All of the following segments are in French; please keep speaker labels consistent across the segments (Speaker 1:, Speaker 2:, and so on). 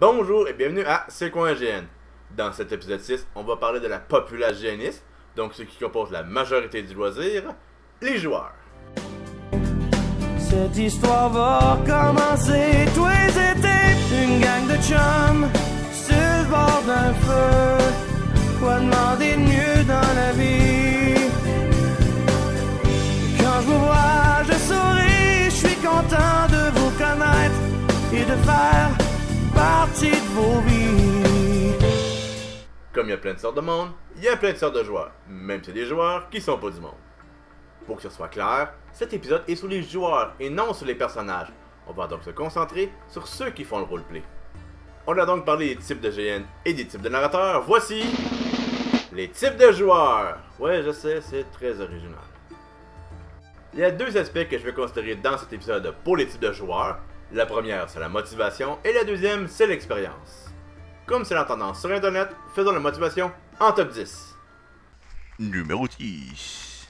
Speaker 1: Bonjour et bienvenue à C'est quoi un GN? Dans cet épisode 6, on va parler de la populace GNiste, donc ceux qui composent la majorité du loisir, les joueurs.
Speaker 2: Cette histoire va recommencer tous les étés. Une gang de chums sur le bord d'un feu. Quoi demander de mieux dans la vie? Quand je vous vois, je souris. Je suis content de vous connaître et de faire partie de vos vies.
Speaker 1: Comme il y a plein de sortes de monde, il y a plein de sortes de joueurs, même si des joueurs qui sont pas du monde. Pour que ce soit clair, cet épisode est sur les joueurs et non sur les personnages. On va donc se concentrer sur ceux qui font le roleplay. On a donc parlé des types de GN et des types de narrateurs. Voici les types de joueurs. Ouais, je sais, c'est très original. Il y a deux aspects que je vais considérer dans cet épisode pour les types de joueurs. La première, c'est la motivation, et la deuxième, c'est l'expérience. Comme c'est la tendance sur Internet, faisons la motivation en top 10.
Speaker 3: Numéro 10.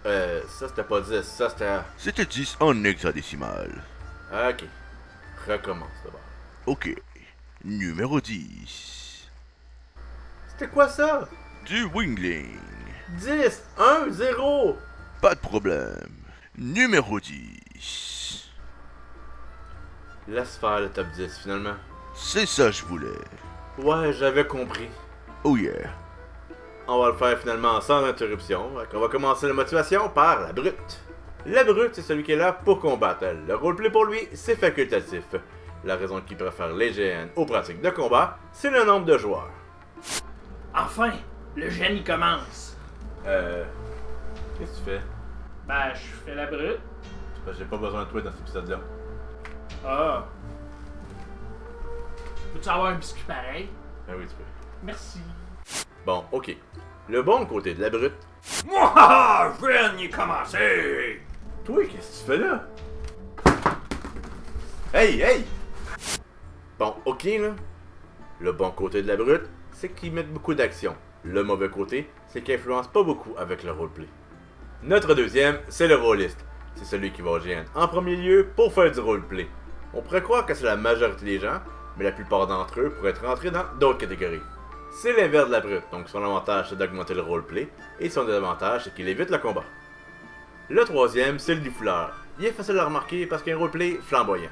Speaker 1: Ça c'était pas 10, ça c'était...
Speaker 3: C'était 10 en hexadécimal.
Speaker 1: Ok. Recommence d'abord.
Speaker 3: Ok. Numéro 10.
Speaker 1: C'était quoi ça?
Speaker 3: Du Wingling.
Speaker 1: 10, 1, 0.
Speaker 3: Pas de problème. Numéro 10.
Speaker 1: Laisse faire le top 10 finalement.
Speaker 3: C'est ça je voulais.
Speaker 1: Ouais, j'avais compris.
Speaker 3: Oh yeah.
Speaker 1: On va le faire finalement sans interruption. On va commencer la motivation par la brute. La brute, c'est celui qui est là pour combattre. Le roleplay pour lui, c'est facultatif. La raison qu'il préfère les GN aux pratiques de combat, c'est le nombre de joueurs.
Speaker 4: Enfin, le GN il commence.
Speaker 1: Qu'est-ce que tu fais?
Speaker 4: Ben, je fais la brute.
Speaker 1: C'est parce que j'ai pas besoin de toi dans cet épisode-là.
Speaker 4: Ah. Peux-tu avoir un biscuit pareil?
Speaker 1: Ah oui, tu peux.
Speaker 4: Merci.
Speaker 1: Bon, ok. Le bon côté de la brute.
Speaker 4: Mouah! Je viens d'y commencer!
Speaker 1: Toi, qu'est-ce que tu fais là? Hey! Bon, ok là. Le bon côté de la brute, c'est qu'ils mettent beaucoup d'action. Le mauvais côté, c'est qu'ils influencent pas beaucoup avec le roleplay. Notre deuxième, c'est le rôliste. C'est celui qui va au GN en premier lieu pour faire du roleplay. On pourrait croire que c'est la majorité des gens, mais la plupart d'entre eux pourraient être rentrés dans d'autres catégories. C'est l'inverse de la brute, donc son avantage c'est d'augmenter le roleplay, et son désavantage c'est qu'il évite le combat. Le troisième, c'est le défouleur. Il est facile à remarquer parce qu'il a un roleplay flamboyant.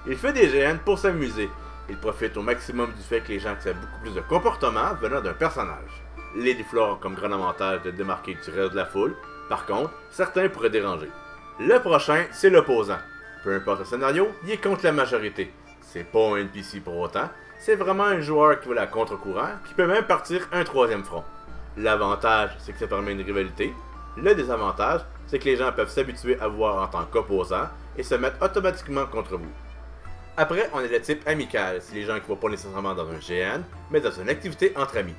Speaker 1: Il fait des GN pour s'amuser. Il profite au maximum du fait que les gens acceptent beaucoup plus de comportements venant d'un personnage. Les défouleurs ont comme grand avantage de démarquer du reste de la foule, par contre, certains pourraient déranger. Le prochain, c'est l'opposant. Peu importe le scénario, il est contre la majorité. C'est pas un NPC pour autant, c'est vraiment un joueur qui va à contre-courant, qui peut même partir un troisième front. L'avantage, c'est que ça permet une rivalité. Le désavantage, c'est que les gens peuvent s'habituer à vous voir en tant qu'opposant et se mettre automatiquement contre vous. Après, on a le type amical, c'est les gens qui ne vont pas nécessairement dans un GN, mais dans une activité entre amis.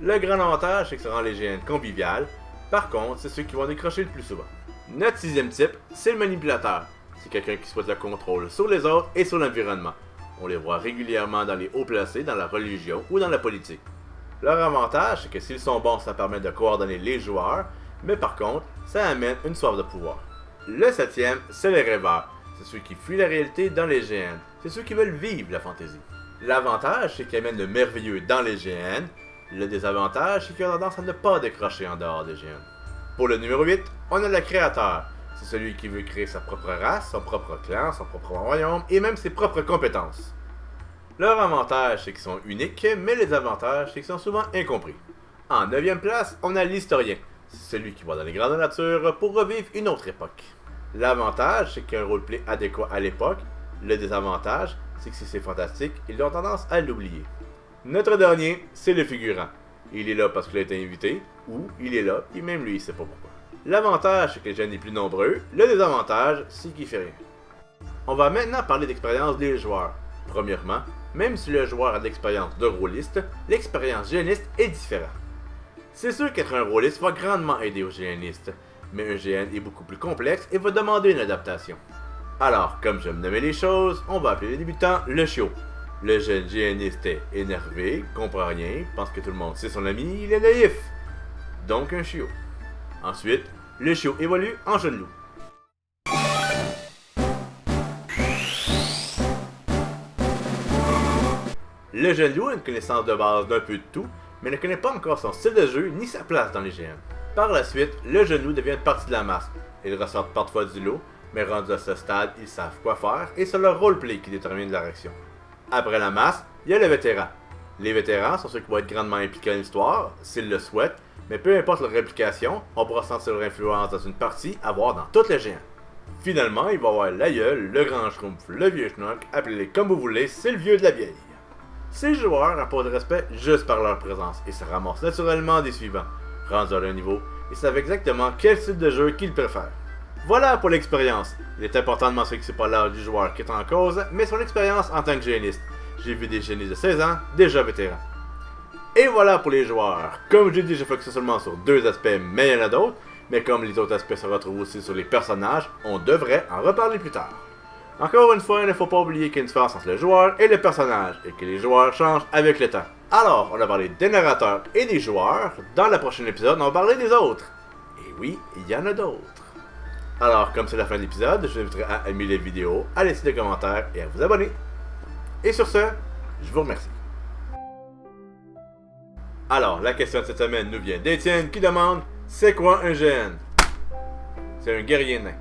Speaker 1: Le grand avantage, c'est que ça rend les GN conviviales. Par contre, c'est ceux qui vont décrocher le plus souvent. Notre sixième type, c'est le manipulateur. C'est quelqu'un qui souhaite le contrôle sur les autres et sur l'environnement. On les voit régulièrement dans les hauts placés, dans la religion ou dans la politique. Leur avantage, c'est que s'ils sont bons, ça permet de coordonner les joueurs, mais par contre, ça amène une soif de pouvoir. Le septième, c'est les rêveurs. C'est ceux qui fuient la réalité dans les GN. C'est ceux qui veulent vivre la fantaisie. L'avantage, c'est qu'ils amènent le merveilleux dans les GN. Le désavantage, c'est qu'ils ont tendance à ne pas décrocher en dehors des GN. Pour le numéro 8, on a le créateur. C'est celui qui veut créer sa propre race, son propre clan, son propre royaume et même ses propres compétences. Leur avantage, c'est qu'ils sont uniques, mais les avantages, c'est qu'ils sont souvent incompris. En 9e place, on a l'historien. C'est celui qui va dans les grandes natures pour revivre une autre époque. L'avantage, c'est qu'il y a un roleplay adéquat à l'époque. Le désavantage, c'est que si c'est fantastique, ils ont tendance à l'oublier. Notre dernier, c'est le figurant. Il est là parce qu'il a été invité, ou il est là, et même lui, il sait pas pourquoi. L'avantage, c'est que les jeunes sont plus nombreux. Le désavantage, c'est qu'il fait rien. On va maintenant parler d'expérience des joueurs. Premièrement, même si le joueur a de l'expérience de rôliste, l'expérience GNiste est différente. C'est sûr qu'être un rôliste va grandement aider aux GNistes, mais un GN est beaucoup plus complexe et va demander une adaptation. Alors, comme j'aime nommer les choses, on va appeler les débutants le chiot. Le jeune GNiste est énervé, comprend rien, pense que tout le monde c'est son ami, il est naïf. Donc un chiot. Ensuite, le chiot évolue en jeune loup. Le jeune loup a une connaissance de base d'un peu de tout, mais ne connaît pas encore son style de jeu ni sa place dans les GN. Par la suite, le jeune loup devient une partie de la masse. Ils ressortent parfois du lot, mais rendus à ce stade, ils savent quoi faire et c'est leur roleplay qui détermine leur action. Après la masse, il y a le vétéran. Les vétérans sont ceux qui vont être grandement impliqués dans l'histoire, s'ils le souhaitent, mais peu importe leur implication, on pourra sentir leur influence dans une partie à voir dans toutes les géants. Finalement, il va y avoir l'aïeul, le grand schtroumpf, le vieux schnock, appelez-les comme vous voulez, c'est le vieux de la vieille. Ces joueurs apportent de respect juste par leur présence et se ramassent naturellement des suivants. Rendus à leur niveau, ils savent exactement quel style de jeu qu'ils préfèrent. Voilà pour l'expérience. Il est important de mentionner que c'est pas l'âge du joueur qui est en cause, mais son expérience en tant que géniste. J'ai vu des génistes de 16 ans, déjà vétérans. Et voilà pour les joueurs. Comme j'ai dit, j'ai focusé seulement sur 2 aspects, mais il y en a d'autres. Mais comme les autres aspects se retrouvent aussi sur les personnages, on devrait en reparler plus tard. Encore une fois, il ne faut pas oublier qu'il y a une différence entre le joueur et le personnage, et que les joueurs changent avec le temps. Alors, on a parlé des narrateurs et des joueurs. Dans le prochain épisode, on va parler des autres. Et oui, il y en a d'autres. Alors, comme c'est la fin de l'épisode, je vous inviterai à aimer les vidéos, à laisser des commentaires et à vous abonner. Et sur ce, je vous remercie. Alors, la question de cette semaine nous vient d'Étienne qui demande: c'est quoi un GN? C'est un guerrier nain.